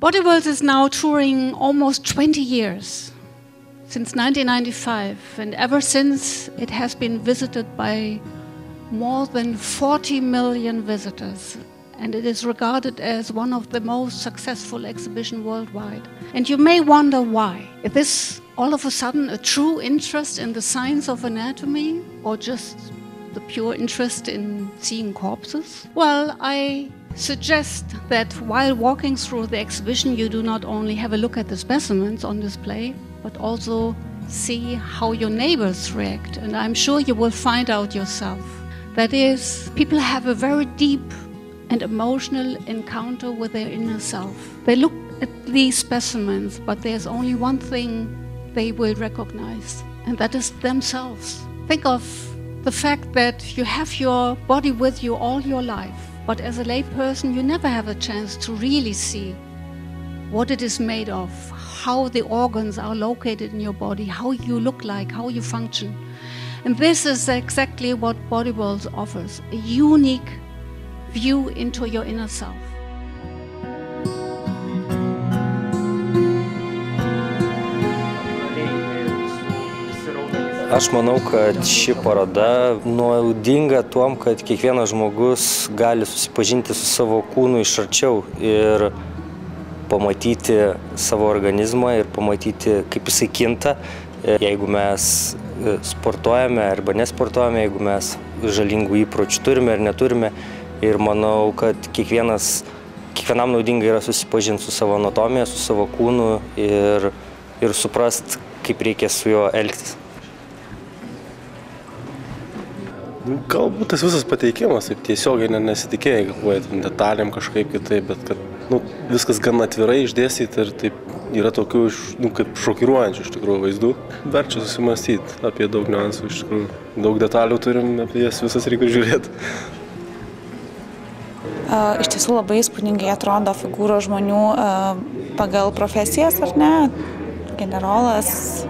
Body Worlds is now touring almost 20 years, since 1995, and ever since it has been visited by more than 40 million visitors, and it is regarded as one of the most successful exhibitions worldwide. And you may wonder why. Is this all of a sudden a true interest in the science of anatomy, or just the pure interest in seeing corpses? Well, I suggest that while walking through the exhibition, you do not only have a look at the specimens on display, but also see how your neighbors react. And I'm sure you will find out yourself. That is, people have a very deep and emotional encounter with their inner self. They look at these specimens, but there's only one thing they will recognize, and that is themselves. Think of the fact that you have your body with you all your life, but as a lay person, you never have a chance to really see what it is made of, how the organs are located in your body, how you look like, how you function. And this is exactly what Body Worlds offers, a unique view into your inner self. Aš manau, kad ši paroda naudinga tuom, kad kiekvienas žmogus gali susipažinti su savo kūnu iš arčiau ir pamatyti savo organizmą ir pamatyti, kaip jisai kinta. Jeigu mes sportuojame arba nesportuojame, jeigu mes žalingų įpročių turime ar neturime. Ir manau, kad kiekvienam naudinga yra susipažinti su savo anatomija, su savo kūnu ir suprast, kaip reikia su juo elgtis. Galbūt tas visas pateikimas, taip tiesiogiai nesitikėjai, kad detalėm kažkaip kitaip, bet kad viskas gan atvirai išdėstyti ir taip yra tokių kaip šokiruojančių iš tikrųjų vaizdų. Verčia susimastyti apie daug niuansų iš tikrųjų. Daug detalių turim, apie jas visas reikia žiūrėti. Iš tiesų labai įspūdingai atrodo figūros žmonių pagal profesijas, ar ne? Generolas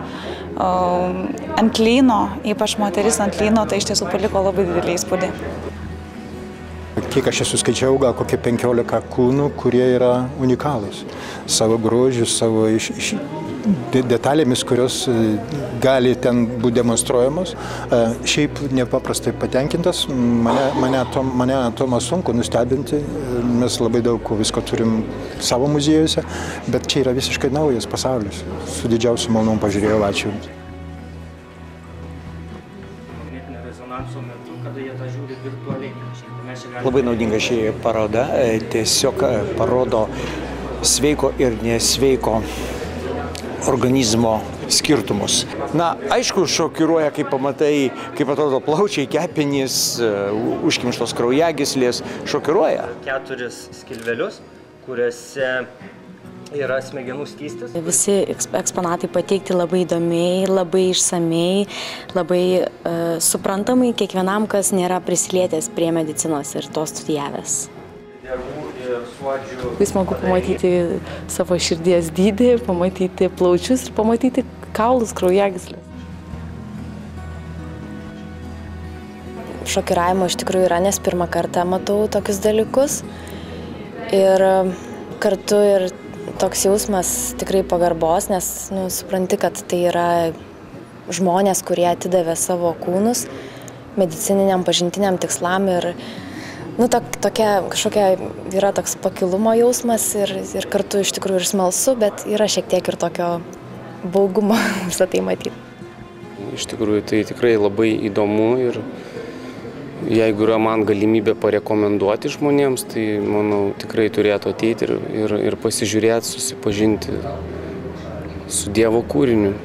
ant lyno, ypač moteris ant lyno, tai iš tiesų paliko labai didelį įspūdį. Kiek aš esu skaičiau, gal kokie 15 kūnų, kurie yra unikalūs. Savo grožiu, savo detalėmis, kurios gali ten būti demonstruojamos. Šiaip nepaprastai patenkintas, mane Tomą sunku nustebinti. Mes labai daug visko turim savo muziejuose, bet čia yra visiškai naujas pasaulis. Su didžiausiu malonumu pažiūrėjau, ačiū. Labai naudinga ši paroda, tiesiog parodo sveiko ir nesveiko organizmo skirtumus. Na, aišku, šokiruoja, kai pamatai, kaip atrodo plaučiai, kepenys, užkimštos kraujagyslės, šokiruoja. 4 skilvelius, kuriuose yra smegenų skystis. Visi eksponatai pateikti labai įdomiai, labai išsamei, labai suprantamai kiekvienam, kas nėra prisilietęs prie medicinos ir to studijavęs. Labai smagu pamatyti savo širdies dydį, pamatyti plaučius ir pamatyti kaulus, kraujagyslės. Šokiravimo iš tikrųjų yra, nes pirmą kartą matau tokius dalykus. Ir kartu ir toks jausmas tikrai pagarbos, nes supranti, kad tai yra žmonės, kurie atidavė savo kūnus medicininiam, pažintiniam tikslam ir tokia kažkokia yra toks pakilumo jausmas ir kartu iš tikrųjų ir smalsu, bet yra šiek tiek ir tokio baugumo visą tai matyti. Iš tikrųjų tai tikrai labai įdomu ir jeigu yra man galimybė parekomenduoti žmonėms, tai manau tikrai turėtų ateiti ir pasižiūrėti, susipažinti su Dievo kūriniu.